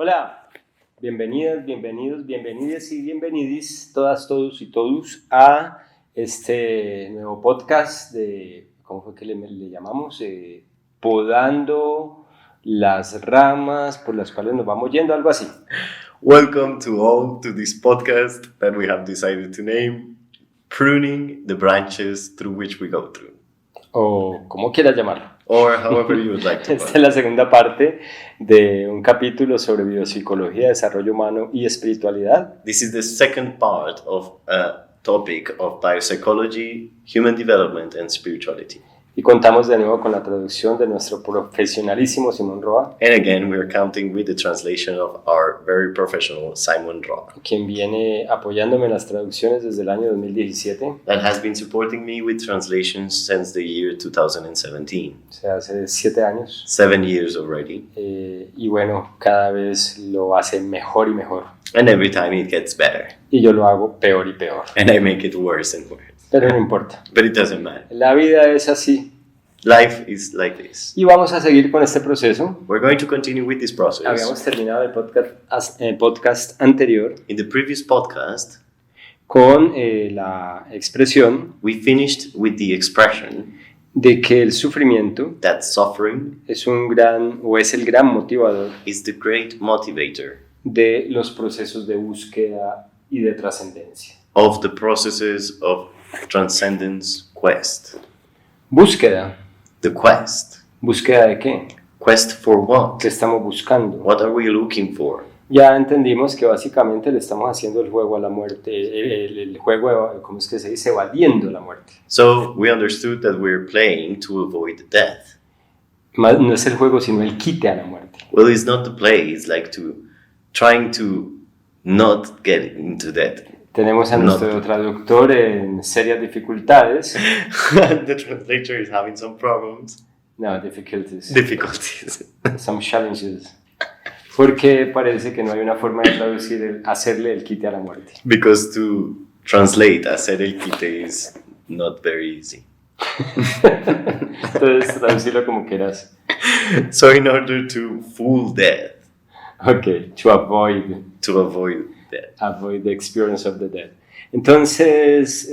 Hola, bienvenidas, bienvenidos, bienvenides y bienvenidis todas, todos y todos a este nuevo podcast de, ¿cómo fue que le llamamos? Podando las ramas por las cuales nos vamos yendo, algo así. Welcome to all to this podcast that we have decided to name Pruning the Branches Through Which We Go Through. O como quieras llamarlo. Or however you would like to Esta es la segunda parte de un capítulo sobre biopsicología, desarrollo humano y espiritualidad. This is the second part of a topic of biopsychology, human development and spirituality. Y contamos de nuevo con la traducción de nuestro profesionalísimo Simón Roa, And again, we are counting with the translation of our very professional Simon Roa, quien viene apoyándome en las traducciones desde el año 2017, that has been supporting me with translations since the year 2017. o sea, hace 7 años. 7 years already. Y bueno, cada vez lo hace mejor y mejor. And every time it gets better. Y yo lo hago peor y peor. And I make it worse and worse. Pero no importa. But it doesn't matter. La vida es así. Life is like this. Y vamos a seguir con este proceso. We're going to continue with this process. Habíamos terminado el podcast anterior In the previous podcast, con la expresión we finished with the expression de que el sufrimiento that suffering es el gran motivador is the great motivator de los procesos de búsqueda y de trascendencia. of the processes of transcendence quest. Búsqueda. The quest. ¿Búsqueda de qué? Quest for what? ¿Qué estamos buscando? What are we looking for? Ya entendimos que básicamente le estamos haciendo el juego a la muerte, el juego, ¿cómo es que se dice? Evadiendo la muerte. So we understood that we're playing to avoid death. No es el juego, sino el quite a la muerte. Well, it's not the play, it's like trying to not get into death. Tenemos a nuestro traductor en serias dificultades. The translator is having some problems. No, difficulties. Difficulties. Some challenges. Porque parece que no hay una forma de traducir hacerle el quite a la muerte. Because to translate hacer el quite is not very easy. Entonces, traducirlo como quieras. So in order to fool death, Ok, to avoid death. Avoid the experience of the dead. Entonces,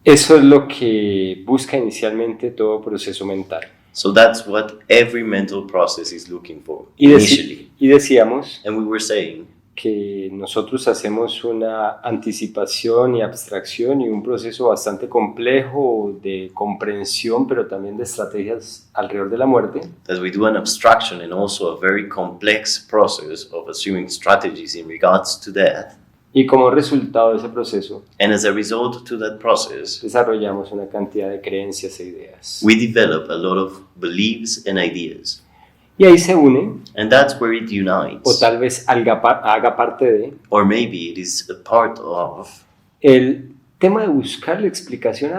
eso es lo que busca inicialmente todo proceso mental. So that's what every mental process is looking for initially. Y decíamos And we were saying que nosotros hacemos una anticipación y abstracción y un proceso bastante complejo de comprensión, pero también de estrategias alrededor de la muerte. that we do an abstraction and also a very complex process of assuming strategies in regards to death. Y como resultado de ese proceso, And as a result to that process, desarrollamos una cantidad de creencias e ideas. we develop a lot of beliefs and ideas. Y ahí se une, And that's where it o unites. tal vez haga parte de, Or maybe it is a part of el tema de buscar la explicación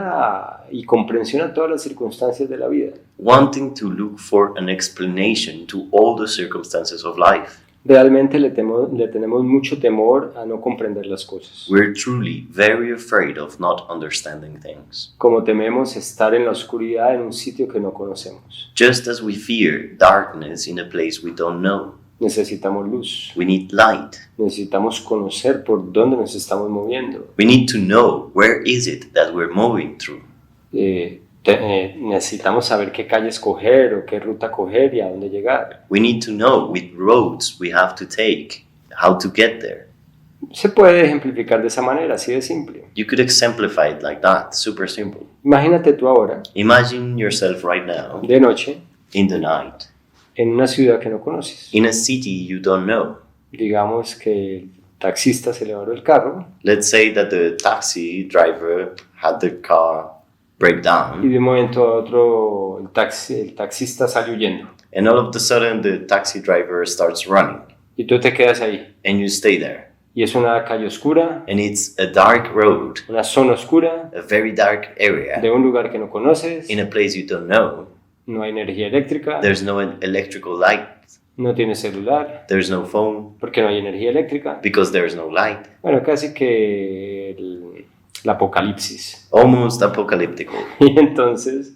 y comprensión a todas las circunstancias de la vida. wanting to look for an explanation to all the circumstances of life. Realmente le tenemos mucho temor a no comprender las cosas. We're truly very afraid of not understanding things. Como tememos estar en la oscuridad en un sitio que no conocemos. Just as we fear darkness in a place we don't know, Necesitamos luz. we need light. Necesitamos conocer por dónde nos estamos moviendo. We need to know where is it that we're moving through. Necesitamos saber qué calle escoger o qué ruta coger y a dónde llegar. We need to know which roads we have to take, how to get there. Se puede ejemplificar de esa manera, así de simple. You could exemplify it like that, super simple. Imagínate tú ahora, Imagine yourself right now, de noche, in the night, en una ciudad que no conoces. in a city you don't know. Digamos que el taxista se le varó el carro Let's say that the taxi driver had the car break y down, de un momento a otro el taxista sale huyendo and all of a sudden the taxi driver starts running, y tú te quedas ahí. and you stay there. Y es una calle oscura, And it's a dark road, una zona oscura, a very dark area, de un lugar que no conoces, in a place you don't know. no hay energía eléctrica, There's no electrical light, no tienes celular, there's no phone, porque no hay energía eléctrica. because there's no light. Bueno, casi que el apocalipsis. Almost apocalyptic. Y entonces,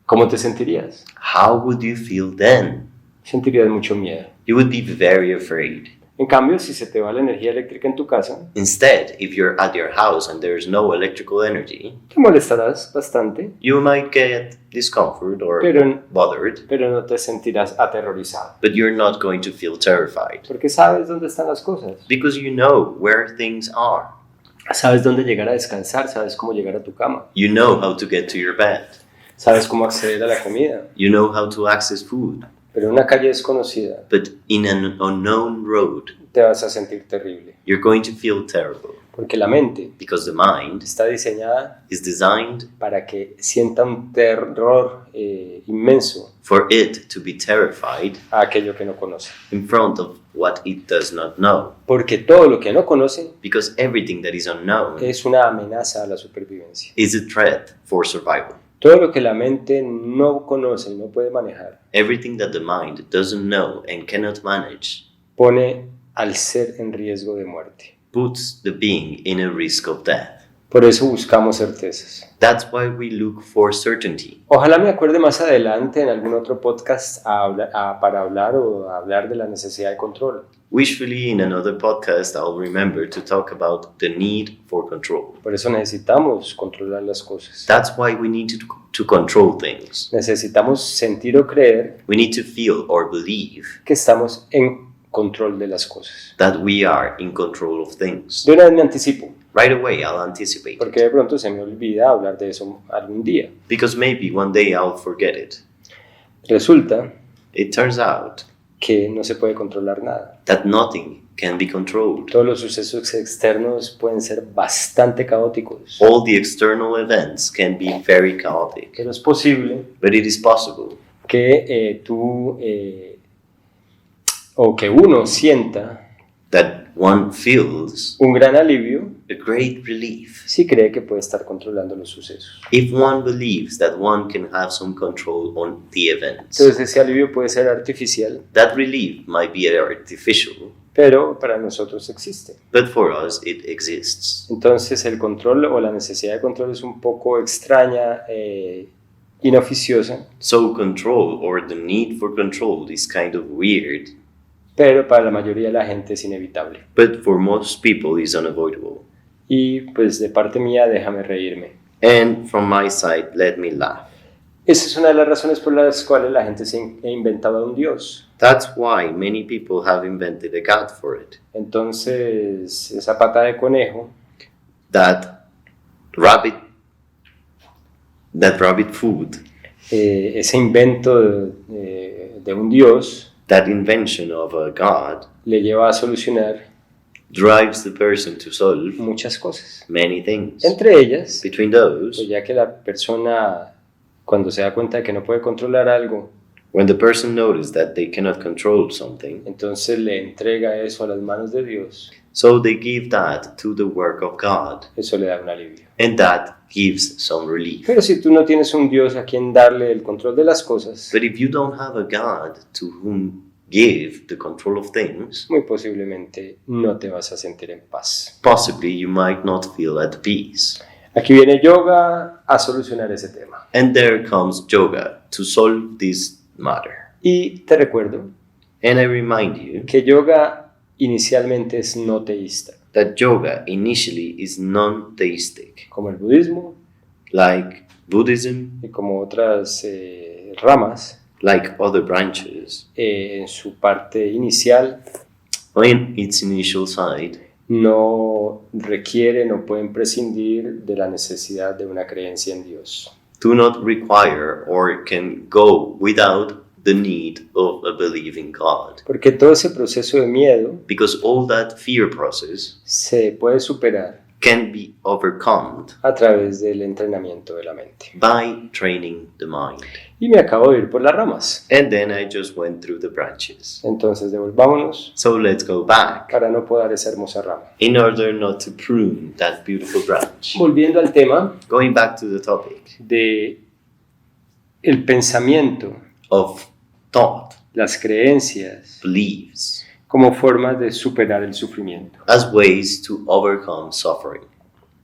¿cómo te sentirías? How would you feel then? sentirías mucho miedo. You would be very afraid. En cambio, si se te va la energía eléctrica en tu casa, Instead, if you're at your house and there's no electrical energy, te molestarás bastante, you might get discomfort or pero, bothered, pero no te sentirás aterrorizado, but you're not going to feel terrified porque sabes dónde están las cosas, because you know where things are. sabes dónde llegar a descansar, sabes cómo llegar a tu cama, You know how to get to your bed. sabes cómo acceder a la comida, You know how to access food. pero en una calle desconocida But in an unknown road, te vas a sentir terrible, you're going to feel terrible porque la mente because the mind está diseñada is designed para que sienta un terror inmenso for it to be terrified a aquello que no conoce, in front of what it does not know. porque todo lo que no conoce Because everything that is unknown es una amenaza a la supervivencia. is a threat for survival. Todo lo que la mente no conoce y no puede manejar Everything that the mind doesn't know and cannot manage pone al ser en riesgo de muerte. puts the being in a risk of death. Por eso buscamos certezas. That's why we look for certainty. Ojalá me acuerde más adelante en algún otro podcast para hablar de la necesidad de control. Wishfully, in another podcast, I'll remember to talk about the need for control. Por eso necesitamos controlar las cosas. That's why we need to control things. Necesitamos sentir o creer We need to feel or believe que estamos en control de las cosas. that we are in control of things. De una vez me anticipo, Right away, I'll anticipate porque it, de pronto se me olvida hablar de eso algún día. because maybe one day I'll forget it. Resulta It turns out que no se puede controlar nada. that nothing can be controlled. Todos los sucesos externos pueden ser bastante caóticos, All the external events can be very chaotic, pero es posible but it is possible que o que uno sienta that one feels un gran alivio a great relief si cree que puede estar controlando los sucesos. if one believes that one can have some control on the events. Entonces ese alivio puede ser artificial, That relief might be artificial, pero para nosotros existe. but for us it exists. Entonces el control o la necesidad de control es un poco extraña, inoficiosa, So control or the need for control is kind of weird, pero para la mayoría de la gente es inevitable. but for most people is unavoidable. Y pues de parte mía déjame reírme. And from my side, let me laugh. Esa es una de las razones por las cuales la gente se ha inventado un Dios. That's why many people have invented a god for it. Entonces esa pata de conejo That rabbit food, ese invento de un Dios that invention of a god, le lleva a solucionar drives the person to solve muchas cosas. many things. Entre ellas, Between those, pues ya que la persona cuando se da cuenta de que no puede controlar algo, when the person notices that they cannot control something, entonces le entrega eso a las manos de Dios. so they give that to the work of God, Eso le da un alivio. and that gives some relief. Pero si tú no tienes un Dios a quien darle el control de las cosas, But if you don't have a God to whom give the control of things, muy posiblemente no te vas a sentir en paz. possibly you might not feel at peace. Aquí viene yoga a solucionar ese tema. And there comes yoga to solve this matter. Y te recuerdo And I remind you que yoga inicialmente es no teísta, that yoga initially is non-theistic, como el budismo like Buddhism, y como otras ramas. like other branches. En su parte inicial In its initial side, no requieren o pueden prescindir de la necesidad de una creencia en Dios. do not require or can go without the need of a believing God. Porque todo ese proceso de miedo Because all that fear process se puede superar can be overcome a través del entrenamiento de la mente. by training the mind. Y me acabo de ir por las ramas. And then I just went through the branches. Entonces devolvámonos So let's go back para no podar esa hermosa rama. in order not to prune that beautiful branch. Volviendo al tema Going back to the topic de el pensamiento, of thought, las creencias, beliefs, como formas de superar el sufrimiento. as ways to overcome suffering.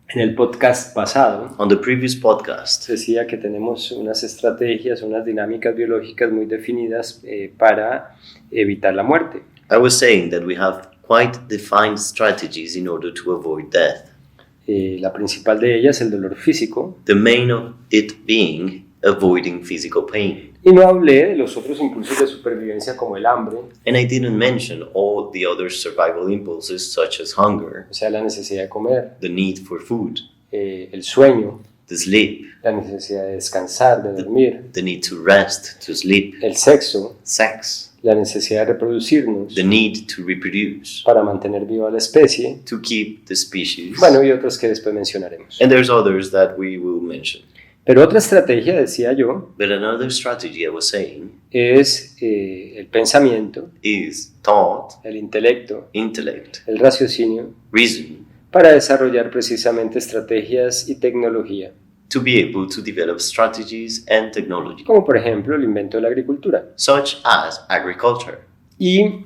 En el podcast pasado On the previous podcast, decía que tenemos unas estrategias, unas dinámicas biológicas muy definidas para evitar la muerte. I was saying that we have quite defined strategies in order to avoid death. La principal de ellas, el dolor físico, The main of it being avoiding physical pain. y no hablé de los otros impulsos de supervivencia como el hambre, And I didn't mention all the other survival impulses such as hunger, o sea, la necesidad de comer, the need for food, el sueño, the sleep, la necesidad de descansar, de dormir, the need to rest, to sleep, el sexo, sex, la necesidad de reproducirnos the need to reproduce, para mantener viva la especie, to keep the species. bueno, y otros que después mencionaremos. And there's others that we will mention. Pero otra estrategia, decía yo, But another strategy I was saying es el pensamiento, is thought, el intelecto, intellect, el raciocinio, reason, para desarrollar precisamente estrategias y tecnología, to be able to develop strategies and technology, como por ejemplo el invento de la agricultura. such as agriculture. Y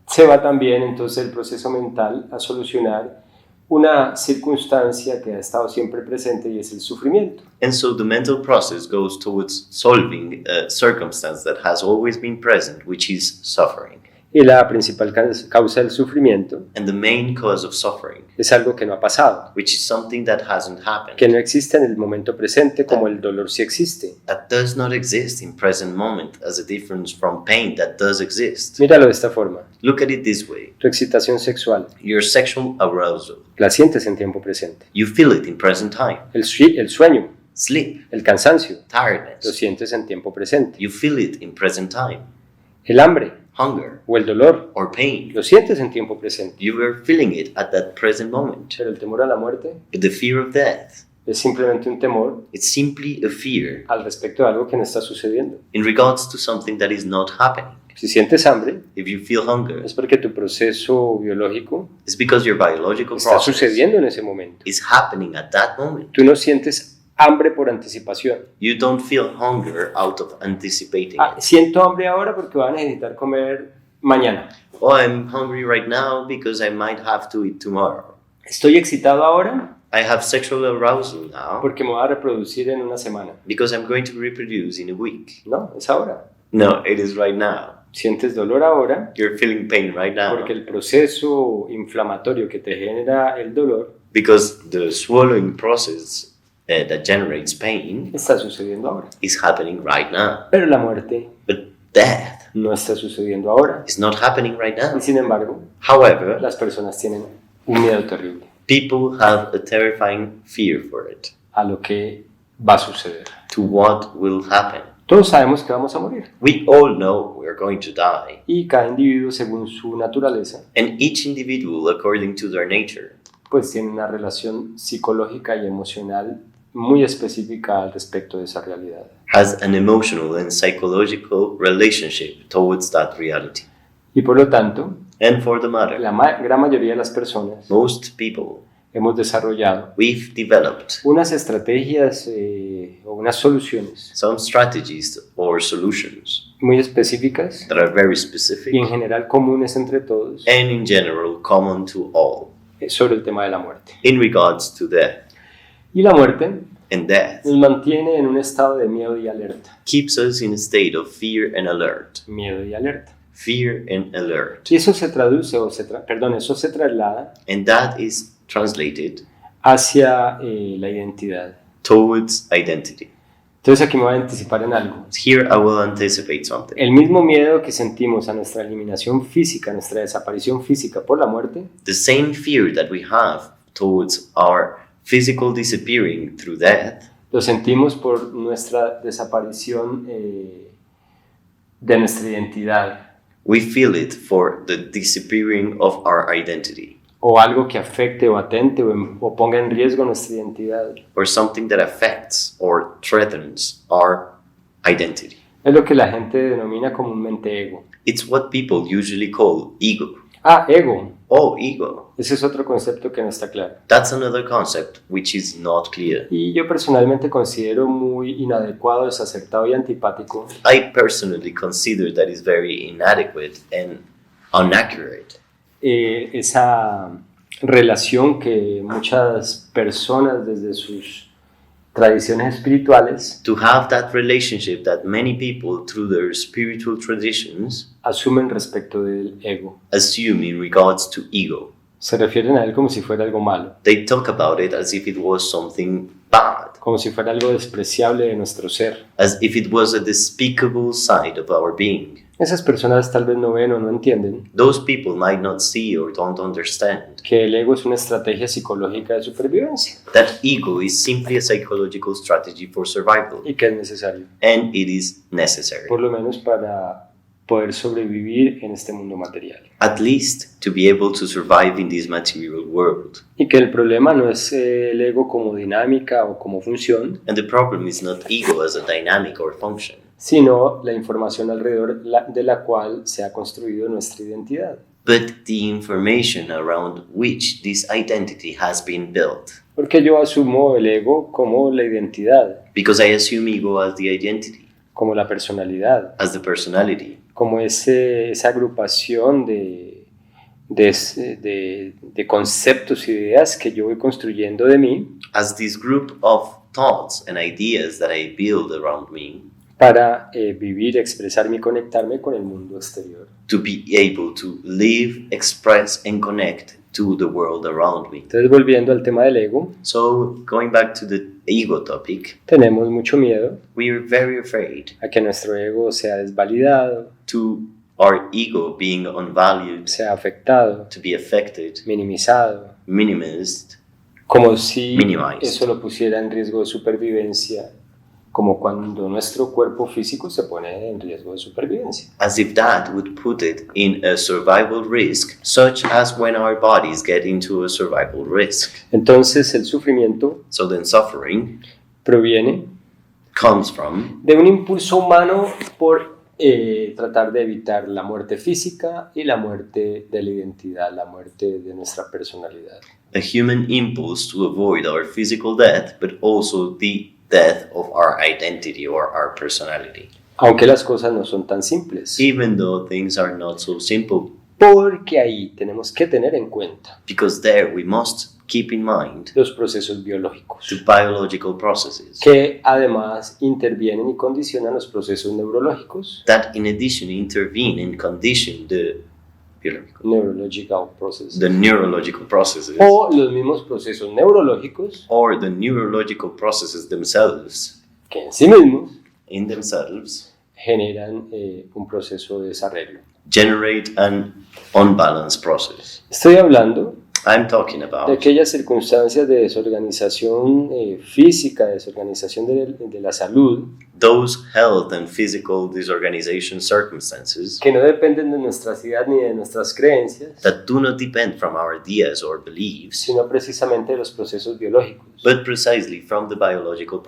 se va también entonces el proceso mental a solucionar una circunstancia que ha estado siempre presente y es el sufrimiento. And so the mental process goes towards solving a circumstance that has always been present, which is suffering. Y la principal causa del sufrimiento And the main cause of suffering, es algo que no ha pasado, which is something that hasn't happened, que no existe en el momento presente como el dolor sí existe. that does not exist in present moment as a difference from pain that does exist. Míralo de esta forma. Look at it this way. Tu excitación sexual Your sexual arousal, la sientes en tiempo presente. you feel it in present time. El sueño, Sleep, el cansancio, lo tiredness, sientes en tiempo presente. you feel it in present time. El hambre Hunger o el dolor, or pain, lo sientes en tiempo presente. you were feeling it at that present moment. Pero el temor a la muerte But the fear of death, es simplemente un temor it's simply a fear al respecto de algo que no está sucediendo. in regards to something that is not happening. Si sientes hambre, If you feel hunger, es porque tu proceso biológico it's because your biological está process sucediendo en ese momento. is happening at that moment. Tú no sientes hambre por anticipación. You don't feel hunger out of anticipating it. Siento hambre ahora porque voy a necesitar comer mañana. Oh, I'm hungry right now because I might have to eat tomorrow. Estoy excitado ahora I have sexual arousal now porque me voy a reproducir en una semana. because I'm going to reproduce in a week. No, es ahora. No, it is right now. Sientes dolor ahora You're feeling pain right now porque el proceso inflamatorio que te genera el dolor because the swallowing process that generates pain está sucediendo ahora. is happening right now. Pero la muerte But death no está sucediendo ahora. is not happening right now. Y sin embargo, However, las personas tienen un miedo terrible people have a terrifying fear for it, a lo que va a suceder. to what will happen. Todos sabemos que vamos a morir We all know we're going to die, y cada individuo según su naturaleza and each individual, according to their nature, pues tiene una relación psicológica y emocional muy específica al respecto de esa realidad. has an emotional and psychological relationship towards that reality. Y por lo tanto, And for the matter, la gran mayoría de las personas most people, hemos desarrollado we've developed unas estrategias o unas soluciones some strategies or solutions muy específicas that are very specific y en general comunes entre todos and in general common to all sobre el tema de la muerte. in regards to death. Y la muerte And death nos mantiene en un estado de miedo y alerta. keeps us in a state of fear and alert. Miedo y alerta. Fear and alert. Y eso se traduce, eso se traslada And that is translated hacia la identidad. towards identity. Entonces aquí me voy a anticipar en algo. Here I will anticipate something. El mismo miedo que sentimos a nuestra eliminación física, a nuestra desaparición física por la muerte, The same fear that we have towards our physical disappearing through death, lo sentimos por nuestra desaparición de nuestra identidad we feel it for the disappearing of our identity, o algo que afecte o atente o ponga en riesgo nuestra identidad. or something that affects or threatens our identity. Es lo que la gente denomina comúnmente ego. It's what people usually call ego. Ego. Oh, ego. Ese es otro concepto que no está claro. That's another concept which is not clear. Y yo personalmente considero muy inadecuado, desacertado y antipático I personally consider that is very inadequate and inaccurate. esa relación que muchas personas desde sus tradiciones espirituales to have that relationship that many people through their spiritual traditions asumen respecto del ego. assume in regards to ego. Se refieren a él como si fuera algo malo, They talk about it as if it was something bad, como si fuera algo despreciable de nuestro ser. as if it was a despicable side of our being. Esas personas tal vez no ven o no entienden Those people might not see or don't understand que el ego es una estrategia psicológica de supervivencia that ego is simply a psychological strategy for survival, y que es necesario, and it is necessary, por lo menos para poder sobrevivir en este mundo material. at least to be able to survive in this material world. Y que el problema no es el ego como dinámica o como función, And the problem is not ego as a dynamic or function, sino la información alrededor de la cual se ha construido nuestra identidad. but the information around which this identity has been built. Porque yo asumo el ego como la identidad, Because I assume ego as the identity, como la personalidad, as the personality, como esa agrupación de conceptos y ideas que yo voy construyendo de mí as this group of thoughts and ideas that I build around me para vivir, expresarme y conectarme con el mundo exterior. to be able to live, express, and connect to the world around me. Entonces, volviendo al tema del ego, So, going back to the ego topic, tenemos mucho miedo we are very afraid a que nuestro ego sea desvalidado, to our ego being unvalued, sea afectado, to be affected, minimizado, minimized, como si Minimized. eso lo pusiera en riesgo de supervivencia, como cuando nuestro cuerpo físico se pone en riesgo de supervivencia. as if that would put it in a survival risk, such as when our bodies get into a survival risk. Entonces el sufrimiento So then suffering proviene comes from de un impulso humano por tratar de evitar la muerte física y la muerte de la identidad, la muerte de nuestra personalidad. a human impulse to avoid our physical death, but also the death of our identity or our personality. Aunque las cosas no son tan simples, Even though things are not so simple, porque ahí tenemos que tener en cuenta because there we must keep in mind los procesos biológicos, the biological processes que además intervienen y condicionan los procesos neurológicos, that in addition intervene and condition the neurological processes, neurological processes o los mismos procesos neurológicos or the neurological processes themselves que en sí mismos in themselves generan un proceso de desarreglo. generate an unbalanced process. Estoy hablando I'm talking de about aquellas circunstancias de desorganización física, desorganización de la salud, those health and physical disorganization circumstances que no dependen de nuestras ideas ni de nuestras creencias, that do not depend from our ideas or beliefs, sino precisamente de los procesos biológicos, but precisely from the biological de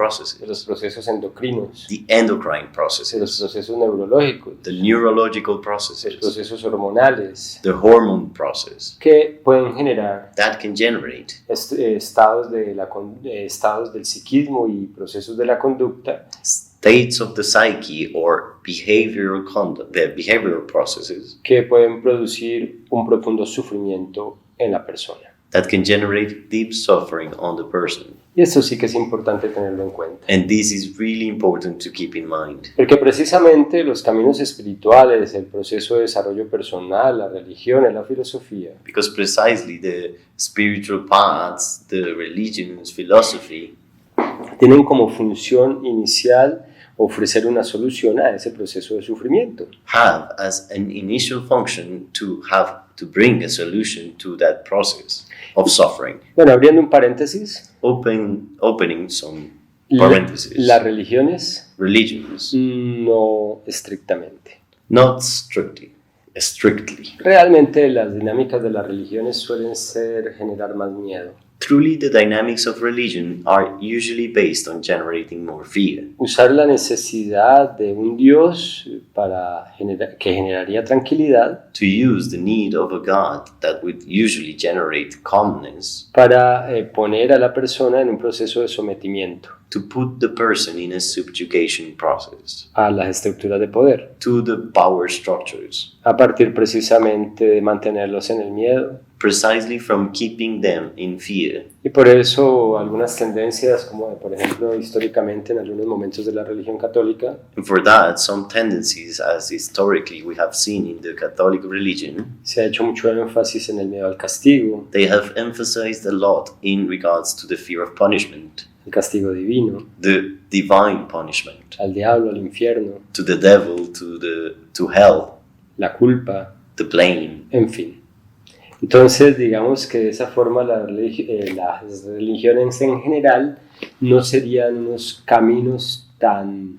los processes, procesos endocrinos, the endocrine de los processes, procesos neurológicos, the neurological los processes, procesos hormonales, the hormone process que pueden generar that can generate estados del psiquismo y procesos de la conducta states of the psyche or behavioral conduct, the behavioral processes que pueden producir un profundo sufrimiento en la persona. that can generate deep suffering on the person. Y esto sí que es importante tenerlo en cuenta. And this is really important to keep in mind. Porque precisamente los caminos espirituales, el proceso de desarrollo personal, la religión y la filosofía Because precisely the spiritual paths, the religions, philosophy, tienen como función inicial ofrecer una solución a ese proceso de sufrimiento. have as an initial function to bring a solution to that process of suffering. Bueno, abriendo un paréntesis, Opening some las parentheses. religiones Religions, no estrictamente. not strictly. Realmente las dinámicas de las religiones suelen generar más miedo. Truly, the dynamics of religion are usually based on generating more fear. Usar la necesidad de un Dios que generaría tranquilidad To use the need of a God that would usually generate calmness, para poner a la persona en un proceso de sometimiento to put the person in a subjugation process, a las estructuras de poder, to the power structures, a partir precisamente de mantenerlos en el miedo, precisely from keeping them in fear. Y por eso algunas tendencias, como por ejemplo históricamente en algunos momentos de la religión católica, And for that, some tendencies, as historically we have seen in the Catholic religion, se ha hecho mucho énfasis en el miedo al castigo, they have emphasized a lot in regards to the fear of punishment, el castigo divino, the divine punishment, al diablo, al infierno, to the devil, to hell, la culpa, the blame. en fin. Entonces, digamos que de esa forma las religiones en general no serían unos caminos tan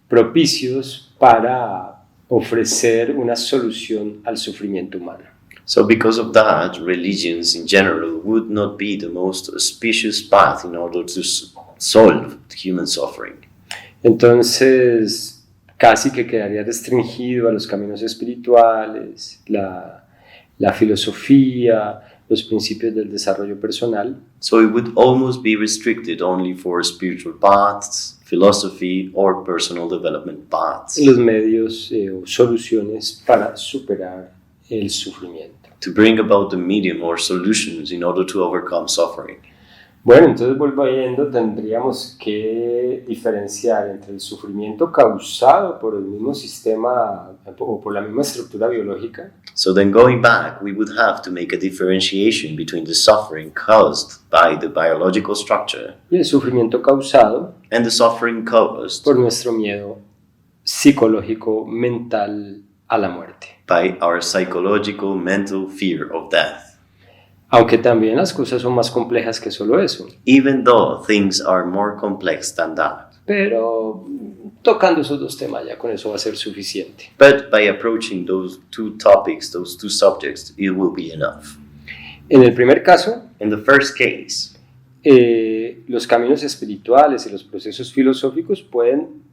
propicios para ofrecer una solución al sufrimiento humano. So because of that, religions in general would not be the most auspicious path in order to solve human suffering. Entonces, casi que quedaría restringido a los caminos espirituales, la filosofía, los principios del desarrollo personal, So it would almost be restricted only for spiritual paths, philosophy, or personal development paths los medios o soluciones para superar el sufrimiento. to bring about the medium or solutions in order to overcome suffering. Bueno, entonces volviendo, tendríamos que diferenciar entre el sufrimiento causado por el mismo sistema o por la misma estructura biológica So then going back, we would have to make a differentiation between the suffering caused by the biological structure y el sufrimiento causado and the suffering caused por nuestro miedo psicológico mental a la muerte. by our psychological mental fear of death. Aunque también las cosas son más complejas que solo eso. Even though things are more complex than that. Pero tocando esos dos temas ya con eso va a ser suficiente. But by approaching those two topics, those two subjects, it will be enough. En el primer caso, In the first case, los caminos espirituales y los procesos filosóficos pueden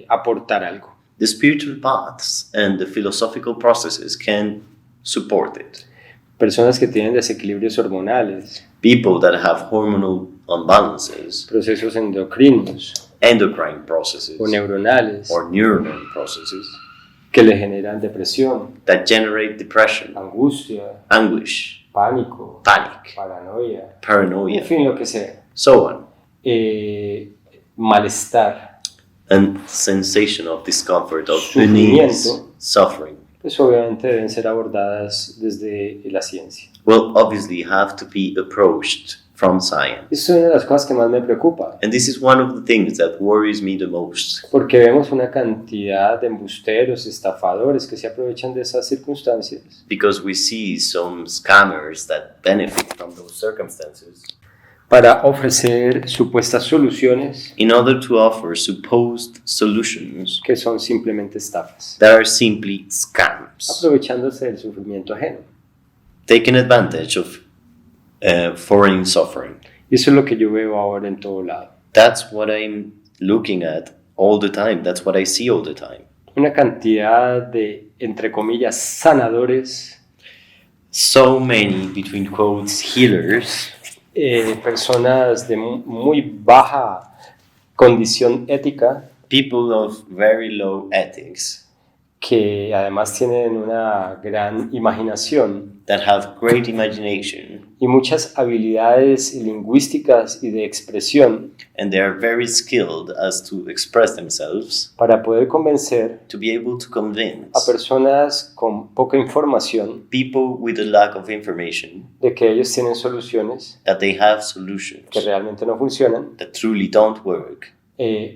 aportar algo. the spiritual paths and the philosophical processes can support it. Personas que tienen desequilibrios hormonales, People that have hormonal imbalances, procesos endocrinos endocrine processes, o neuronales or neuronal processes que le generan depresión, that generate depression, angustia, anguish, pánico, panic, paranoia, en paranoia, fin, lo que sea. so on, Malestar, and sensation of discomfort, of Sufrimiento. unease, suffering, pues obviamente deben ser abordadas desde la ciencia. will obviously have to be approached from science. Eso es una de las cosas que más me preocupa, And this is one of the things that worries me the most, porque vemos una cantidad de embusteros, estafadores que se aprovechan de esas circunstancias because we see some scammers that benefit from those circumstances para ofrecer supuestas soluciones in order to offer supposed solutions que son simplemente estafas, that are simply scams, aprovechándose del sufrimiento ajeno. taking advantage of foreign suffering. Y eso es lo que yo veo ahora en todo lado. That's what I'm looking at all the time. That's what I see all the time. Una cantidad de, entre comillas, sanadores, So many, between quotes, healers, personas de muy baja condición ética, people of very low ethics, que además tienen una gran imaginación that have great imagination, y muchas habilidades lingüísticas y de expresión and they are very skilled as to express themselves para poder convencer to be able to convince a personas con poca información people with a lack of information de que ellos tienen soluciones that they have solutions que realmente no funcionan that truly don't work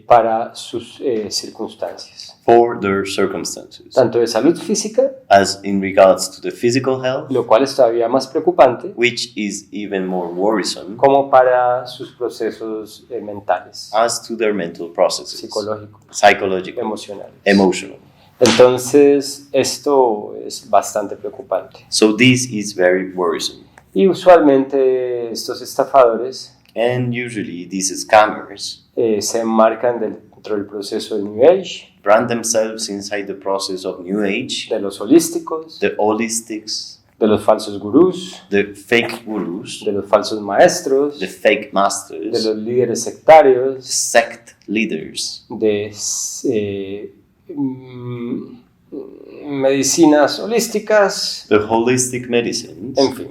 para sus circunstancias, for their circumstances, tanto de salud física, as in regards to the physical health, lo cual es todavía más preocupante, which is even more worrisome, como para sus procesos mentales, as to their mental processes, psicológicos, psychological, emocionales. emotional. Entonces, esto es bastante preocupante. So this is very worrisome. Y usualmente estos estafadores And usually these scammers se enmarcan dentro del proceso del New Age, brand themselves inside the process of New Age, de los holísticos, the holistics, de los falsos gurús, the fake gurus, de los falsos maestros, the fake de masters, los líderes sectarios, sect leaders, medicinas holísticas, the holistic medicines, en fin,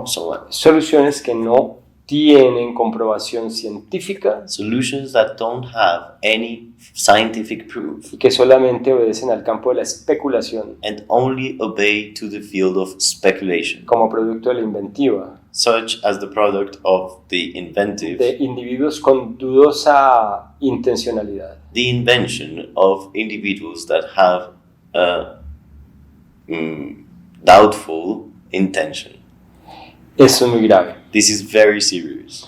so on. soluciones que no tienen comprobación científica Solutions that don't have any scientific proof y que solamente obedecen al campo de la especulación and only obey to the field of speculation, como producto de la inventiva such as the product of the inventive, de individuos con dudosa intencionalidad. the invention of individuals that have a doubtful intention. Eso es muy grave. This is very serious.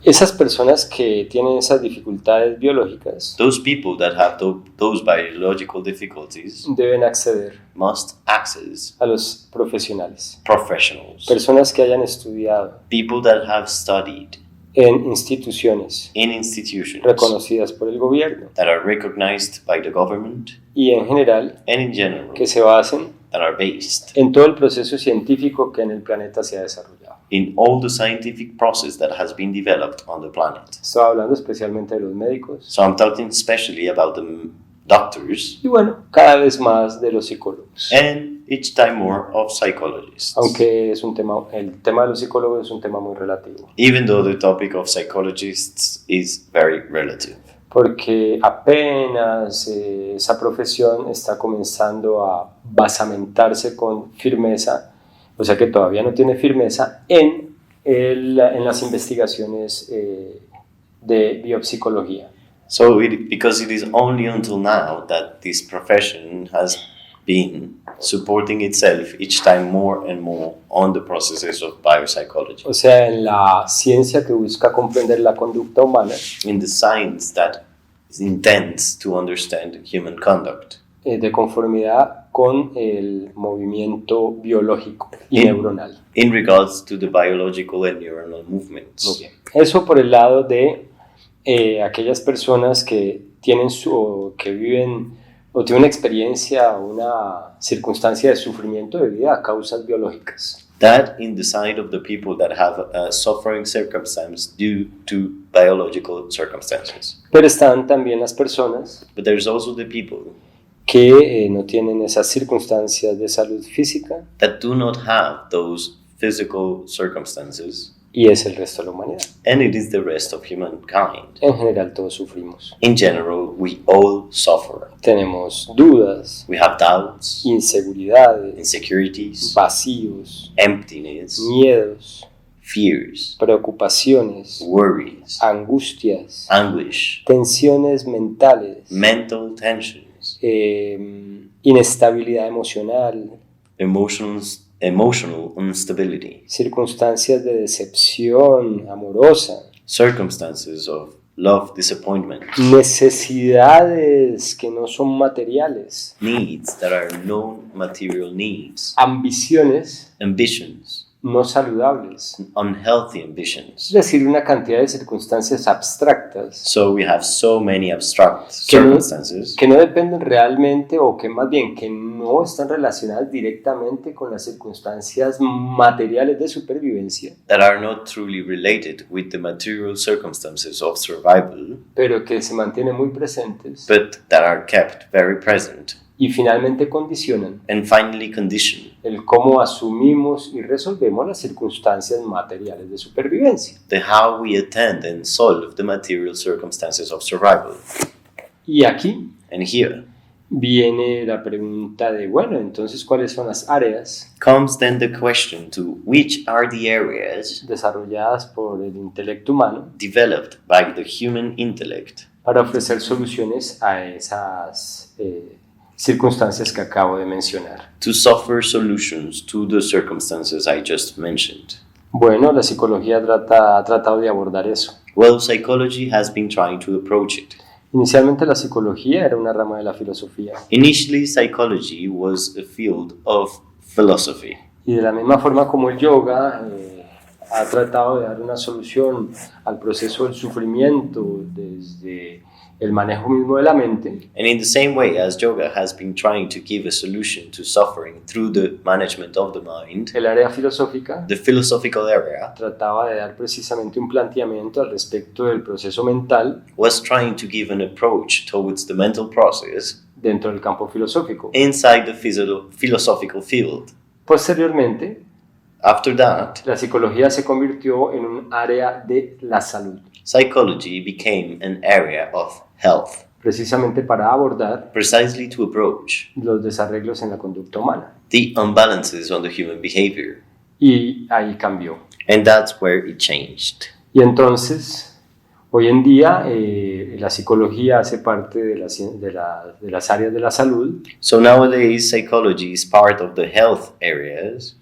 Esas personas que tienen esas dificultades biológicas Those people that have those biological difficulties deben acceder must access a los profesionales, professionals, personas que hayan estudiado people that have studied en instituciones in institutions reconocidas por el gobierno that are recognized by the government y en general and in general que se basen that are based en todo el proceso científico que en el planeta se ha desarrollado. in all the scientific process that has been developed on the planet. Estaba hablando especialmente de los médicos So I'm talking especially about the doctors y bueno, cada vez más de los psicólogos. and each time more of psychologists. Aunque es un tema, el tema de los psicólogos es un tema muy relativo, Even though the topic of psychologists is very relative. porque apenas esa profesión está comenzando a basamentarse con firmeza, o sea que todavía no tiene firmeza en las investigaciones de biopsicología. So because it is only until now that this profession has been supporting itself each time more and more on the processes of biopsychology. O sea, en la ciencia que busca comprender la conducta humana, In the science that intends to understand human conduct de conformidad con el movimiento biológico y neuronal. in regards to the biological and neuronal movements. Muy bien. Eso por el lado de aquellas personas que tienen que viven o tienen una experiencia o una circunstancia de sufrimiento debido a causas biológicas. That in the side of the people that have a suffering circumstance due to biological circumstances. Pero están también las personas But there's also the people que no tienen esas circunstancias de salud física that do not have those physical circumstances, y es el resto de la humanidad. and it is the rest of humankind. En general todos sufrimos. In general, we all suffer. Tenemos dudas, We have doubts, inseguridades, insecurities, vacíos, emptiness, miedos, fears, preocupaciones, worries, angustias, anguish, tensiones mentales, mental tensions, inestabilidad emocional, emotional instability, circunstancias de decepción amorosa, circumstances of love disappointment, necesidades que no son materiales, needs that are non-material needs, ambiciones ambitions, no saludables, unhealthy ambitions. es decir, una cantidad de circunstancias abstractas So we have so many abstract que no, circumstances que no dependen realmente o que más bien que no están relacionadas directamente con las circunstancias materiales de supervivencia, that are not truly related with the material circumstances of survival, pero que se mantienen muy presentes but that are kept very present y finalmente condicionan and finally condition el cómo asumimos y resolvemos las circunstancias materiales de supervivencia. the how we attend and solve the material circumstances of survival. Y aquí And here viene la pregunta de, bueno, entonces, ¿cuáles son las áreas comes then the question to which are the areas desarrolladas por el intelecto humano developed by the human intellect para ofrecer soluciones a esas circunstancias que acabo de mencionar? to suffer solutions to the circumstances I just mentioned? Bueno, la psicología ha tratado de abordar eso. Well, psychology has been trying to approach it. Inicialmente la psicología era una rama de la filosofía Initially, psychology was a field of philosophy. y de la misma forma como el yoga ha tratado de dar una solución al proceso del sufrimiento desde el manejo mismo de la mente, And in the same way as yoga has been trying to give a solution to suffering through the management of the mind, el área filosófica the philosophical area trataba de dar precisamente un planteamiento al respecto del proceso mental was trying to give an approach towards the mental process dentro del campo filosófico. inside the philosophical field. Posteriormente, After that, la psicología se convirtió en un área de la salud, psychology became an area of health, precisamente para abordar precisely to approach los desarreglos en la conducta humana. the imbalances on the human behavior. Y ahí cambió. And that's where it changed. Y entonces, hoy en día, la psicología hace parte de las áreas de la salud So nowadays, psychology is part of the health areas,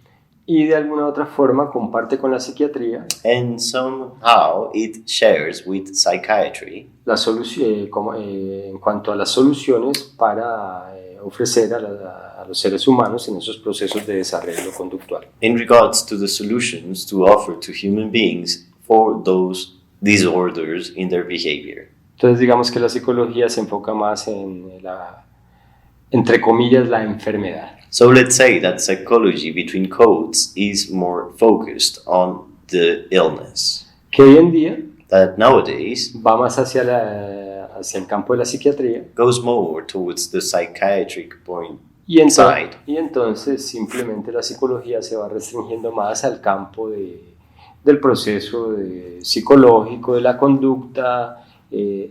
y de alguna u otra forma comparte con la psiquiatría and somehow it shares with psychiatry en cuanto a las soluciones para ofrecer a los seres humanos en esos procesos de desarrollo conductual. in regards to the solutions to offer to human beings for those disorders in their behavior. Entonces digamos que la psicología se enfoca más en entre comillas, la enfermedad. So let's say that psychology, between quotes, is more focused on the illness. Que hoy en día That nowadays va más hacia el campo de la psiquiatría goes more towards the psychiatric point y side. entonces simplemente la psicología se va restringiendo más al campo del proceso psicológico, de la conducta,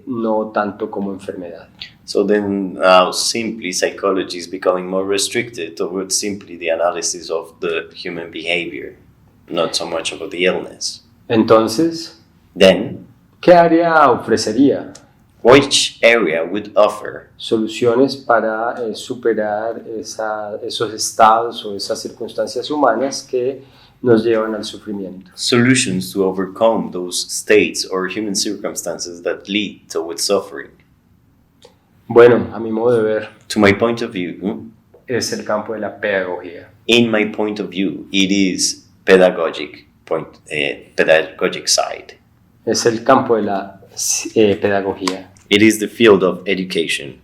no tanto como enfermedad. So then now simply psychology is becoming more restricted towards simply the analysis of the human behavior, not so much about the illness. Entonces, Then, ¿qué área ofrecería which area would offer soluciones para superar esos estados o esas circunstancias humanas que nos llevan al sufrimiento? solutions to overcome those states or human circumstances that lead towards suffering? Bueno, a mi modo de ver, To my point of view, es el campo de la pedagogía. in my point of view, it is pedagogic side. Es el campo de la pedagogía. It is the field of education.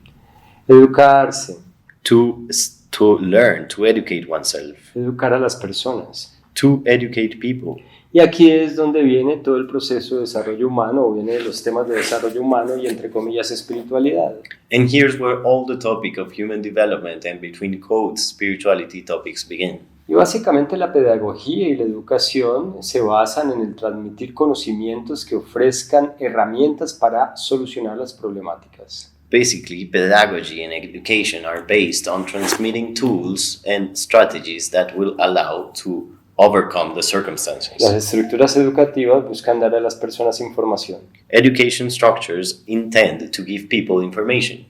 Educarse, To learn, to educate oneself, educar a las personas. to educate people. Y aquí es donde viene todo el proceso de desarrollo humano, o viene de los temas de desarrollo humano y entre comillas espiritualidad. And here's where all the topic of human development and between quotes spirituality topics begin. Y básicamente la pedagogía y la educación se basan en el transmitir conocimientos que ofrezcan herramientas para solucionar las problemáticas. Basically, pedagogy and education are based on transmitting tools and strategies that will allow to overcome the circumstances. Las estructuras educativas buscan dar a las personas información Education structures intend to give people information,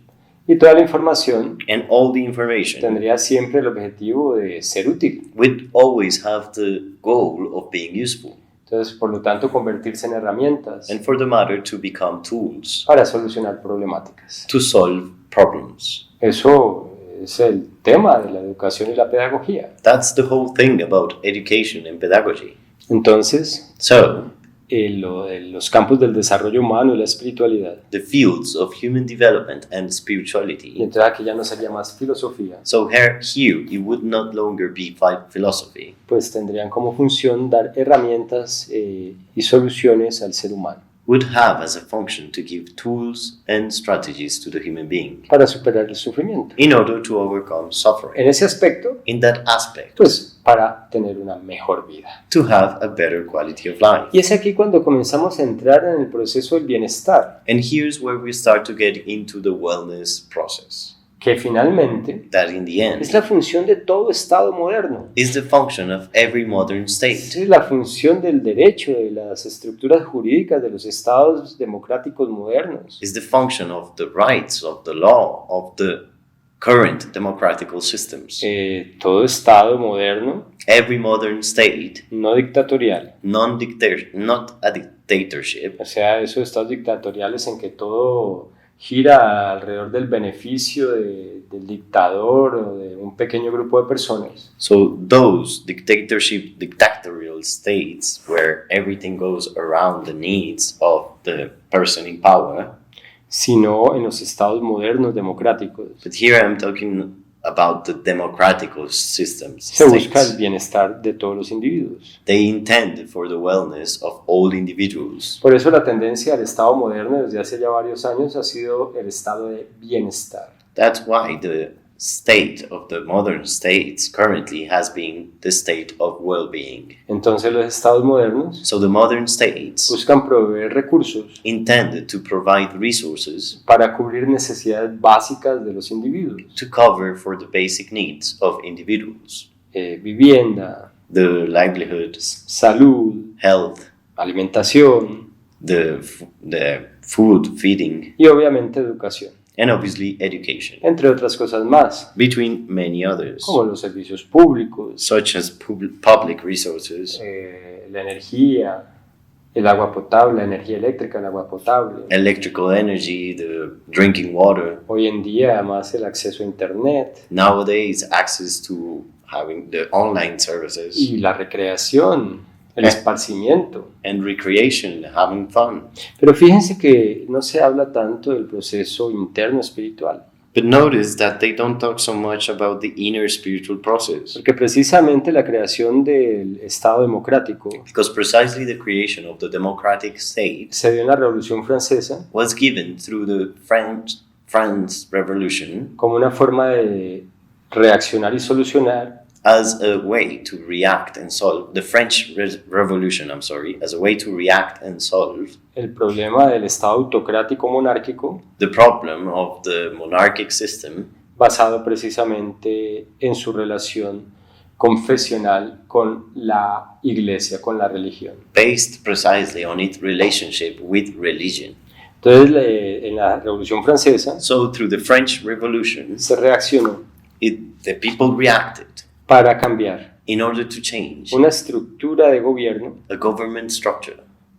y toda la información and all the information tendría siempre el objetivo de ser útil. would always have the goal of being useful, Entonces, por lo tanto, convertirse en herramientas and for the matter to become tools para solucionar problemáticas. to solve problems. Eso es el tema de la educación y la pedagogía. That's the whole thing about education and pedagogy. Entonces, So, los campos del desarrollo humano y la espiritualidad. the fields of human development and Y spirituality. entonces aquí ya no sería más filosofía, So here it would not longer be philosophy, pues tendrían como función dar herramientas y soluciones al ser humano would have as a function to give tools and strategies to the human being para superar el sufrimiento. in order to overcome suffering. En ese aspecto, In that aspect, pues para tener una mejor vida. to have a better quality of life. Y es aquí cuando comenzamos a entrar en el proceso del bienestar, And here's where we start to get into the wellness process. que finalmente That in the es end la función de todo Estado moderno. is the function of every modern Esa state. es la función del derecho, de las estructuras jurídicas de los estados democráticos modernos. Is the function of the rights, of the law, of the current democratical systems. Todo Estado moderno, Every modern state, no dictatorial, not a dictatorship, o sea, esos estados dictatoriales en que todo gira alrededor del beneficio del dictador o de un pequeño grupo de personas. so those dictatorial states where everything goes around the needs of the person in power. Sino en los estados modernos democráticos. But here I'm talking about the democratical systems. Se busca el States. bienestar de todos los individuos. They intend for the wellness of all individuals. Por eso la tendencia del estado moderno desde hace ya varios años ha sido el estado de bienestar. That's why the state of the modern states currently has been the state of well-being. Entonces los estados modernos So the modern states buscan proveer recursos intended to provide resources para cubrir necesidades básicas de los individuos, to cover for the basic needs of individuals, vivienda, the livelihoods, salud, health, alimentación the food, feeding, y obviamente educación, and obviously education, entre otras cosas más, between many others, como los servicios públicos, such as public resources, la energía, el agua potable, la energía eléctrica, el agua potable. electrical energy, the drinking water, Hoy en día además el acceso a internet nowadays access to having the online services, y la recreación, el esparcimiento. and recreation, having fun. Pero fíjense que no se habla tanto del proceso interno espiritual, But notice that they don't talk so much about the inner spiritual process, porque precisamente la creación del Estado democrático because precisely the creation of the democratic state se dio en la Revolución Francesa was given through the France Revolution como una forma de reaccionar y solucionar as a way to react and solve the French Revolution, as a way to react and solve el problema del Estado autocrático monárquico the problem of the monarchic system basado precisamente en su relación confesional con la iglesia, con la religión. based precisely on its relationship with religion. Entonces, en la Revolución Francesa So through the French Revolution, se reaccionó the people reacted para cambiar in order to change una estructura de gobierno a government structure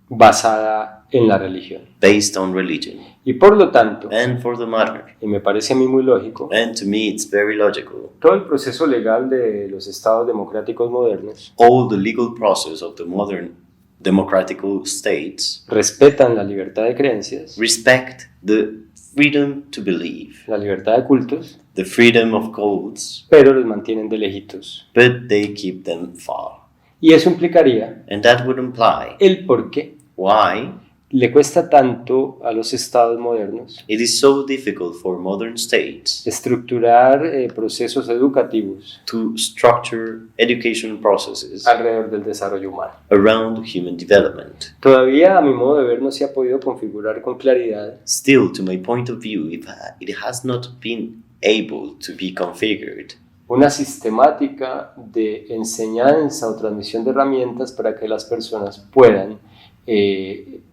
basada en la religión. based on religion. Y por lo tanto, And for the matter, y me parece a mí muy lógico, and to me it's very logical, todo el proceso legal de los estados democráticos modernos all the legal process of the modern democratical states respetan la libertad de creencias, respect the freedom to believe, la libertad de cultos, the freedom of cults, pero los mantienen de lejitos. but they keep them far. Y eso implicaría And that would imply el por qué why le cuesta tanto a los estados modernos it is so difficult for modern states estructurar procesos educativos to structure education processes alrededor del desarrollo humano. around human development. Todavía, a mi modo de ver, no se ha podido configurar con claridad Still, to my point of view, it has not been able to be configured una sistemática de enseñanza o transmisión de herramientas para que las personas puedan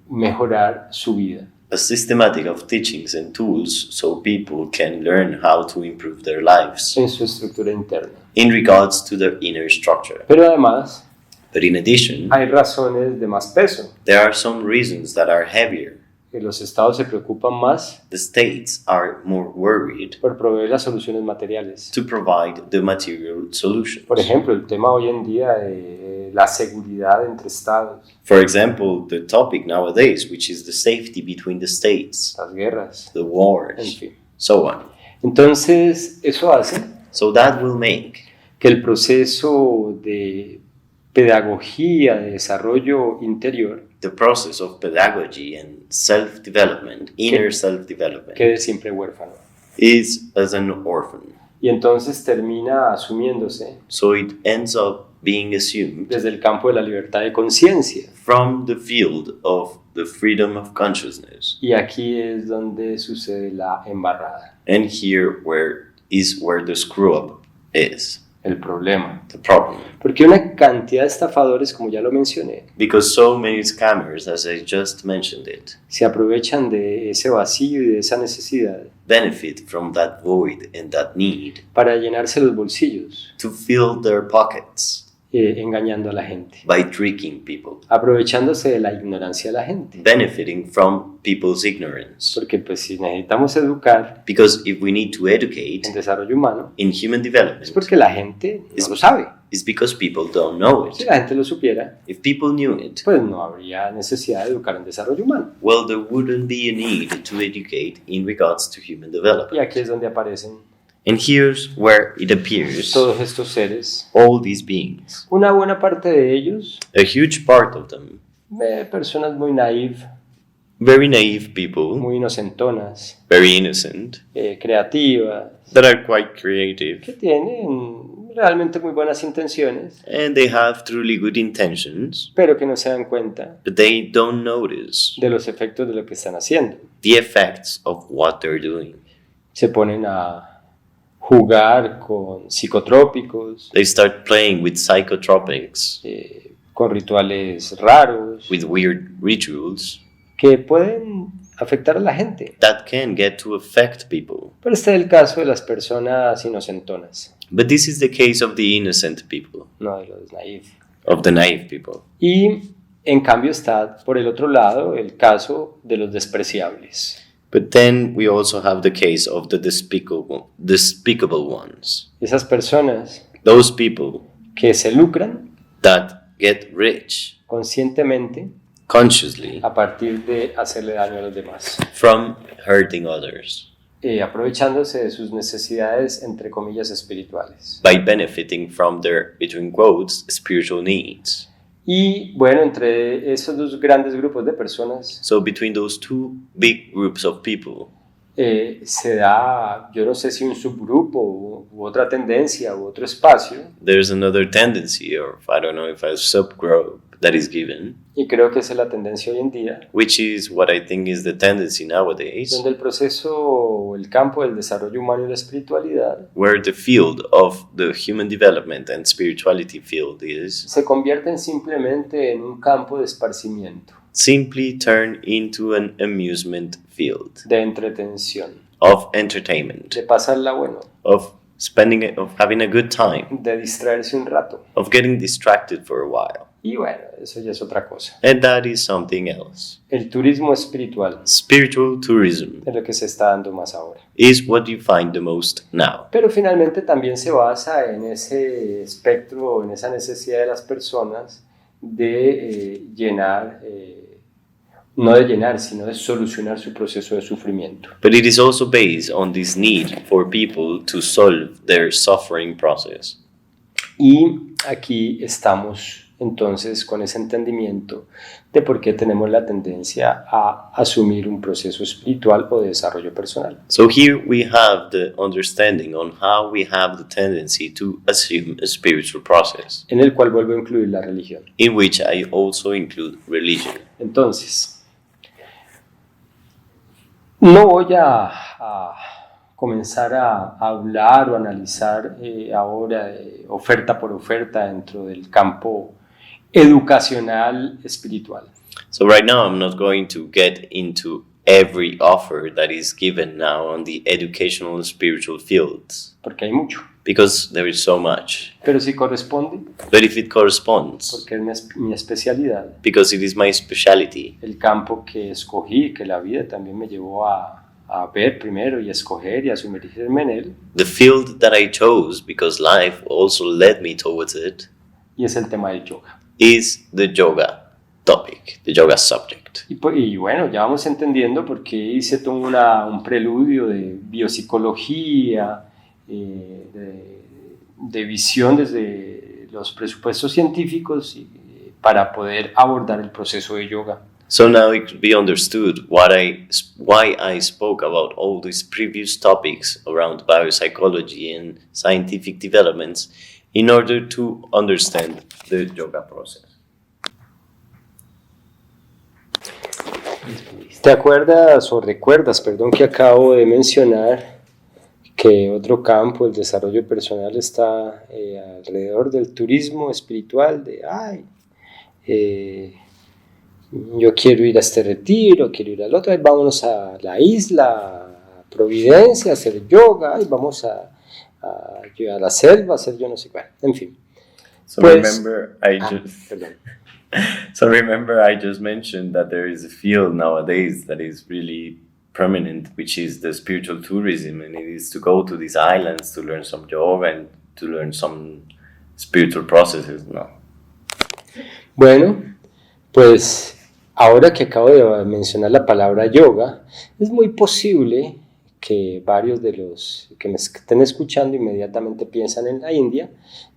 mejorar su vida. a systematic of teachings and tools so people can learn how to improve their lives En su estructura interna. in regards to their inner structure. Pero además But in addition, hay razones de más peso. there are some reasons that are heavier. Que los estados se preocupan más The states are more worried por proveer las soluciones materiales. to provide the material solutions. Por ejemplo, el tema hoy en día de la seguridad entre estados, For example, the topic nowadays, which is the safety between the states, las guerras, the en wars, fin. so on. Entonces, eso hace So that will make que el proceso de pedagogía, de desarrollo interior, the process of pedagogy and self-development, inner self-development, quede siempre huérfano. is as an orphan. Y entonces termina asumiéndose So it ends up being assumed desde el campo de la libertad de conciencia. from the field of the freedom of consciousness. Y aquí es donde sucede la embarrada, And here where the screw up is, el problema. the problem. Porque una cantidad de estafadores, como ya lo mencioné, Because so many scammers, as I just mentioned it, se aprovechan de ese vacío y de esa necesidad benefit from that void and that need para llenarse los bolsillos, to fill their pockets engañando a la gente, by tricking people, aprovechándose de la ignorancia de la gente. benefiting from people's ignorance. Porque pues si necesitamos educar Because if we need to educate en desarrollo humano, in human es development, porque la gente no lo sabe. it's because people don't know Si it. la gente lo supiera, If people knew it, pues no habría necesidad de educar en desarrollo humano. well, there wouldn't be a need to educate in regards to human development. Y aquí es donde aparecen And here's where it appears todos estos seres. all these beings, Una buena parte de ellos, a huge part of them, personas muy naif, very naive people, muy inocentonas, very innocent, creativas, that are quite creative, que tienen realmente muy buenas intenciones, and they have truly good intentions, pero que no se dan cuenta but they don't notice de los efectos de lo que están haciendo. the effects of what they're doing. Se ponen a jugar con psicotrópicos, They start playing with psychotropics, con rituales raros, with weird rituals que pueden afectar a la gente. that can get to affect people. Pero este es el caso de las personas inocentonas, But this is the case of the innocent people, no de los naif. of the naive people. Y en cambio está por el otro lado el caso de los despreciables. But then we also have the case of the despicable ones. Esas personas Those people que se lucran that get rich conscientemente consciously a partir de hacerle daño a los demás, from hurting others, aprovechándose de sus necesidades, entre comillas, espirituales. by benefiting from their, between quotes, spiritual needs. Y bueno, entre esos dos grandes grupos de personas So between those two big groups of people, se da, yo no sé si un subgrupo u otra tendencia u otro espacio, there's another tendency, or I don't know if a subgroup that is given, y creo que esa es la tendencia hoy en día, which is what I think is the tendency nowadays, donde el proceso, el campo del desarrollo humano y la espiritualidad where the field of the human development and spirituality field is se convierten simplemente en un campo de esparcimiento, simply turn into an amusement field de entretención, of entertainment, de pasarla bueno, of spending it, of having a good time, de distraerse un rato. of getting distracted for a while. Y bueno, eso ya es otra cosa. And that is something else. El turismo espiritual Spiritual tourism es lo que se está dando más ahora. is what you find the most now. Pero finalmente también se basa en ese espectro, en esa necesidad de las personas de llenar, no de llenar, sino de solucionar su proceso de sufrimiento. But it is also based on this need for people to solve their suffering process. Y aquí estamos entonces con ese entendimiento de por qué tenemos la tendencia a asumir un proceso espiritual o de desarrollo personal. So here we have the understanding on how we have the tendency to assume a spiritual process, En el cual vuelvo a incluir la religión. in which I also include religion. Entonces, no voy a comenzar a hablar o analizar ahora oferta por oferta dentro del campo educacional espiritual. So right now I'm not going to get into every offer that is given now on the educational spiritual fields, Porque hay mucho, because there is so much. pero si corresponde, But if it corresponds, porque es mi especialidad, because it is my specialty, el campo que escogí, que la vida también me llevó a ver primero y a escoger y a sumergirme en él, the field that I chose, because life also led me towards it, y es el tema del yoga. is the yoga topic, the yoga subject. Y bueno, ya vamos entendiendo por qué hice todo un preludio de biopsicología, de visión desde los presupuestos científicos para poder abordar el proceso de yoga. So now it could be understood why I spoke about all these previous topics around biopsychology and scientific developments in order to understand the yoga process. ¿Te acuerdas o recuerdas, perdón, que acabo de mencionar que otro campo, el desarrollo personal, está alrededor del turismo espiritual? Yo quiero ir a este retiro, quiero ir al otro, vámonos a la isla, a Providencia, a hacer yoga, vamos a la selva, a hacer yo no sé cuál, en fin. So Pues- remember, Perdón. I just mentioned that there is a field nowadays that is really prominent, which is the spiritual tourism, and it is to go to these islands to learn some yoga and to learn some spiritual processes. No. Bueno, pues ahora que acabo de mencionar la palabra yoga, es muy posible que varios de los que me estén escuchando inmediatamente piensan en la India,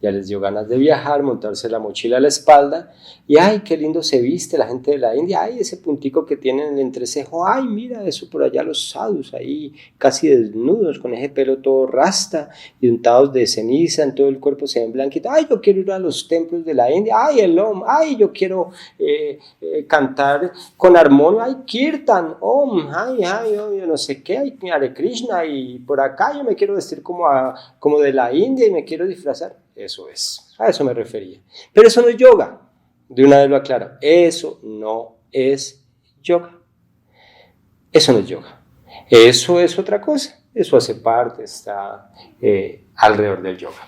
ya les dio ganas de viajar, montarse la mochila a la espalda y ¡ay, qué lindo se viste la gente de la India! ¡Ay, ese puntico que tienen en el entrecejo! ¡Ay, mira eso por allá los sadhus ahí casi desnudos con ese pelo todo rasta y untados de ceniza, en todo el cuerpo se ven blanquitos! ¡Ay, yo quiero ir a los templos de la India! ¡Ay, el Om! ¡Ay, yo quiero cantar con armonio! ¡Ay, Kirtan! ¡Om! ¡Ay, yo no sé qué! ¡Ay, Hare Krishna! Y por acá yo me quiero vestir como de la India y me quiero disfrazar. Eso es, a eso me refería. Pero eso no es yoga. De una vez lo aclaro, eso no es yoga. Eso no es yoga. Eso es otra cosa. Eso hace parte, está alrededor del yoga.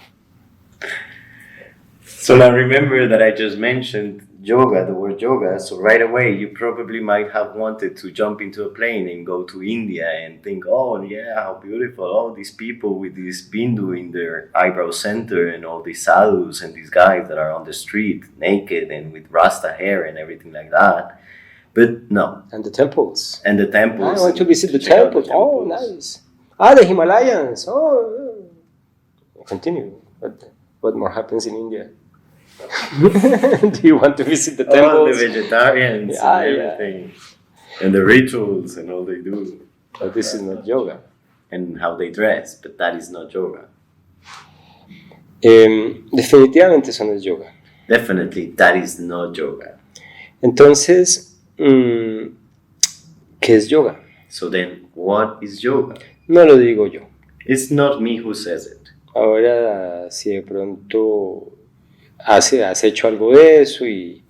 So now remember that I just mentioned yoga, the word yoga, so right away you probably might have wanted to jump into a plane and go to India and think, oh yeah, how beautiful, all these people with this bindu in their eyebrow center and all these sadhus and these guys that are on the street naked and with rasta hair and everything like that. But no. And the temples. And the temples. I want to visit the temples. Oh, nice. The Himalayas. Oh. Continue. What more happens in India? Do you want to visit the temples? Oh, the vegetarians and everything. Yeah. And the rituals and all they do. But this is not yoga. And how they dress, but that is not yoga. Definitivamente eso no es yoga. Definitely, that is not yoga. Entonces, ¿qué es yoga? So then, what is yoga? No lo digo yo. It's not me who says it. Ahora, si de pronto has hecho algo de eso y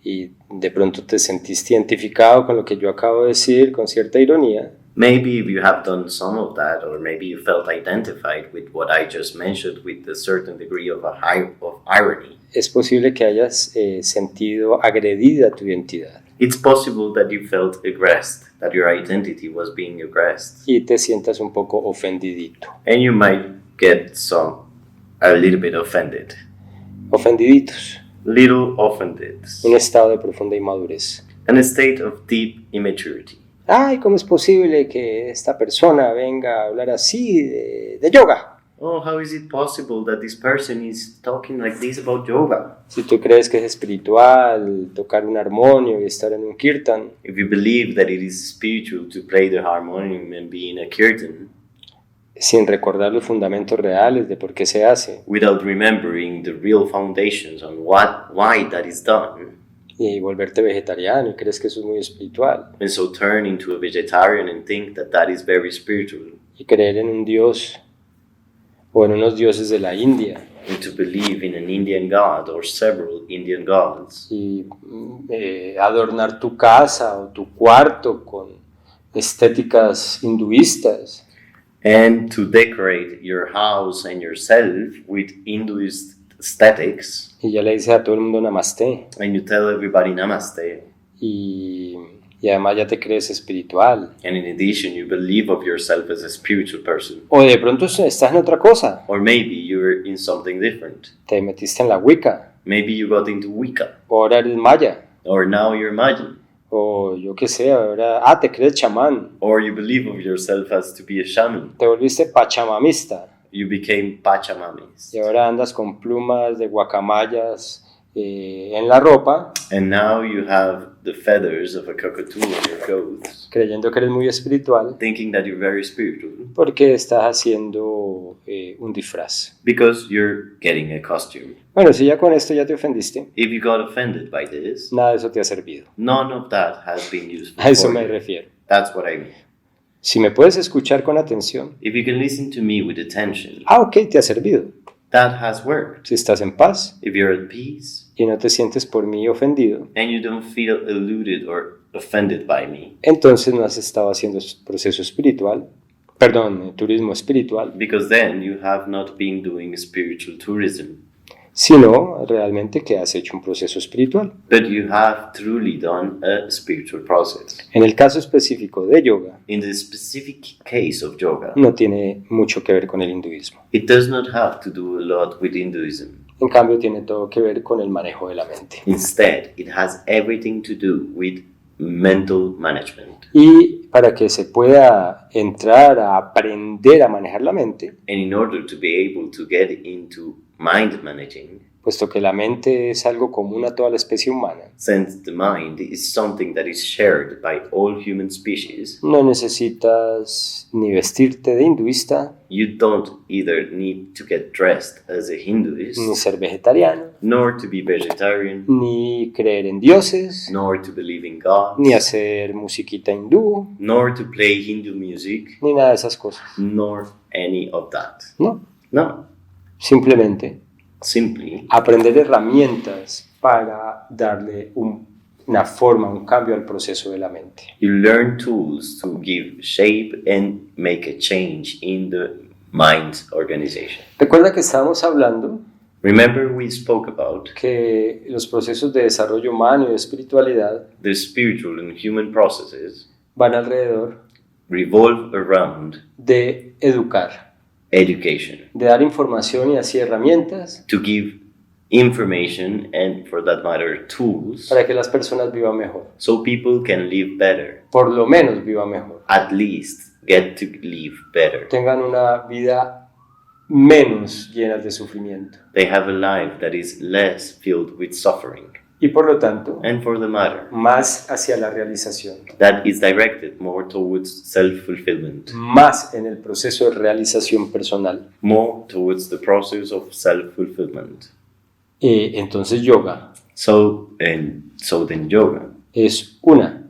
de pronto te sentiste identificado con lo que yo acabo de decir, con cierta ironía. Maybe if you have done some of that, or maybe you felt identified with what I just mentioned with a certain degree of irony. Es posible que hayas sentido agredida tu identidad. It's possible that you felt aggressed, that your identity was being aggressed. Y te sientas un poco ofendidito. And you might get a little bit offended. Ofendiditos. Little offended. Un estado de profunda inmadurez. And a state of deep immaturity. Ay, ¿cómo es posible que esta persona venga a hablar así de yoga? Oh, how is it possible that this person is talking like this about yoga? Si tú crees que es espiritual tocar un armonio y estar en un kirtan. If you believe that it is spiritual to play the harmonium and be in a kirtan. Sin recordar los fundamentos reales de por qué se hace. Without remembering the real foundations on why that is done. Y volverte vegetariano y crees que eso es muy espiritual. And so turn into a vegetarian and think that that is very spiritual. Y creer en un dios o en unos dioses de la India. And to believe in an Indian god or several Indian gods. Y adornar tu casa o tu cuarto con estéticas hinduistas. And to decorate your house and yourself with Hinduist aesthetics. Y ya le dices a todo el mundo namaste. And you tell everybody namaste. Y además ya te crees espiritual. And in addition, you believe of yourself as a spiritual person. O de pronto estás en otra cosa. Or maybe you're in something different. Te metiste en la Wicca. Maybe you got into Wicca. O ahora eres maya. Or now you're Mayan. O yo qué sé, ahora te crees chamán. Or you believe of yourself as to be a shaman. Te volviste pachamamista. You became Pachamamis. Y ahora andas con plumas de guacamayas en la ropa. And now you have the feathers of a cockatoo on your clothes. Creyendo que eres muy espiritual. Thinking that you're very spiritual. Porque estás haciendo un disfraz. Because you're getting a costume. Bueno, si ya con esto ya te ofendiste. If you got offended by this, nada de eso te ha servido. None of that has been useful. A eso me refiero. That's what I mean. Si me puedes escuchar con atención. If you can listen to me with attention. Ok, te ha servido. That has worked. Si estás en paz. If you're at peace. Y no te sientes por mí ofendido. And you don't feel eluded or offended by me. Entonces no has estado haciendo proceso espiritual. Perdón, turismo espiritual. Because then you have not been doing spiritual tourism. Sino realmente que has hecho un proceso espiritual. But you have truly done a spiritual process. En el caso específico de yoga, in the specific case of yoga, no tiene mucho que ver con el hinduismo. It does not have to do a lot with Hinduism. En cambio, tiene todo que ver con el manejo de la mente. Instead, it has everything to do with mental management. Y para que se pueda entrar a aprender a manejar la mente, And in order to be able to get into mind managing, puesto que la mente es algo común a toda la especie humana, since the mind is something that is shared by all human species, no necesitas ni vestirte de hinduista, you don't either need to get dressed as a Hinduist, ni ser vegetariano, nor to be vegetarian, ni creer en dioses, nor to believe in God, ni hacer musiquita hindú, nor to play Hindu music, ni nada de esas cosas. nor any of that. No, No, simplemente simply aprender herramientas para darle una forma, un cambio al proceso de la mente. you learn tools to give shape and make a change in the mind's organization. Recuerda que estábamos hablando Remember we spoke about que los procesos de desarrollo humano y de espiritualidad the spiritual and human processes van alrededor revolve around de educar, education, de dar información y así herramientas to give information and, for that matter, tools para que las personas vivan mejor, so people can live better, por lo menos vivan mejor, at least get to live better. tengan una vida menos llena de sufrimiento They have a life that is less filled with suffering, y por lo tanto and for the matter, más hacia la realización, that is directed more towards self-fulfillment, más en el proceso de realización personal. more towards the process of self-fulfillment. Entonces yoga So then yoga es una,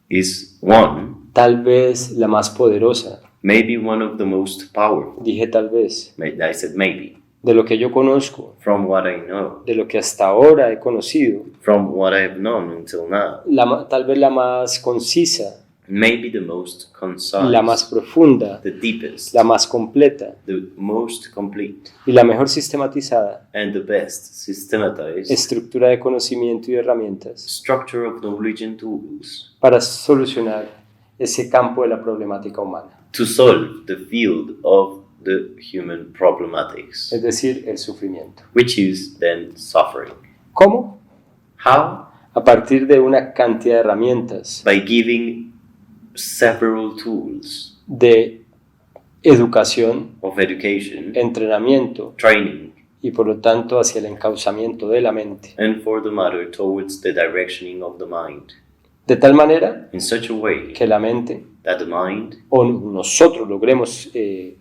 is one, tal vez la más poderosa, maybe one of the most powerful. dije tal vez, I said maybe. de lo que yo conozco, From what I know, de lo que hasta ahora he conocido, from what I have known until now, tal vez la más concisa, maybe the most concise, la más profunda, the deepest, la más completa the most complete, y la mejor sistematizada and the best systematized estructura de conocimiento y de herramientas structure of knowledge and tools para solucionar ese campo de la problemática humana, to solve the field of the human problematics, es decir, el sufrimiento. which is then suffering. ¿Cómo? How? A partir de una cantidad de herramientas By giving several tools de educación, of education, entrenamiento training, y por lo tanto hacia el encauzamiento de la mente, and for the matter towards the directioning of the mind, de tal manera in such a way que la mente that the mind, o nosotros logremos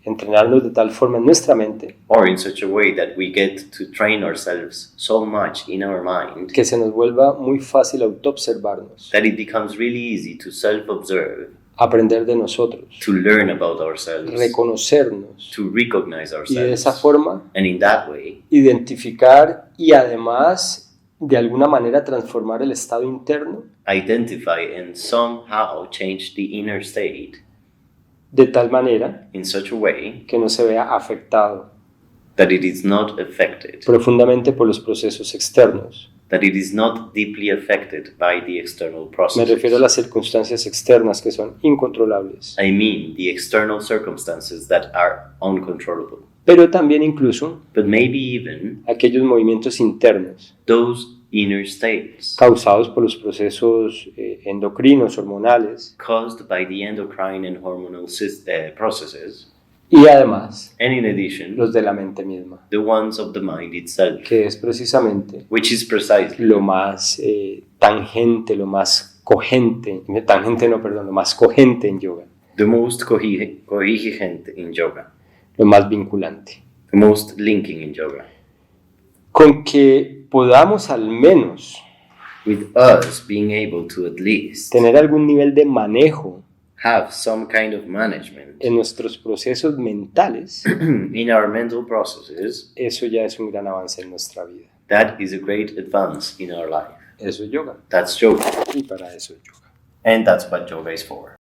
entrenarnos de tal forma en nuestra mente or in such a way that we get to train ourselves so much in our mind que se nos vuelva muy fácil autoobservarnos, that it becomes really easy to self-observe, aprender de nosotros, to learn about ourselves, reconocernos to recognize y de esa ourselves, forma and in that way identificar y además de alguna manera transformar el estado interno identify and somehow change the inner state de tal manera in such a way que no se vea afectado that it is not affected, profundamente por los procesos externos. that it is not deeply affected by the external Me refiero a processes. las circunstancias externas que son incontrolables, I mean the external circumstances that are uncontrollable, pero también incluso but maybe even aquellos movimientos internos those inner states causados por los procesos endocrinos, hormonales caused by the endocrine and hormonal processes, y además and in addition, los de la mente misma, the ones of the mind itself, que es precisamente which is precisely lo más tangente, lo más cogente, tangente no, perdón, lo más cogente en yoga, the most coherent in yoga, lo más vinculante, the most linking in yoga, con que podamos al menos with us being able to at least tener algún nivel de manejo have some kind of management en nuestros procesos mentales, in our mental processes, eso ya es un gran avance en nuestra vida. that is a great advance in our life. Eso es yoga That's yoga, y para eso es yoga. and that's what yoga is for.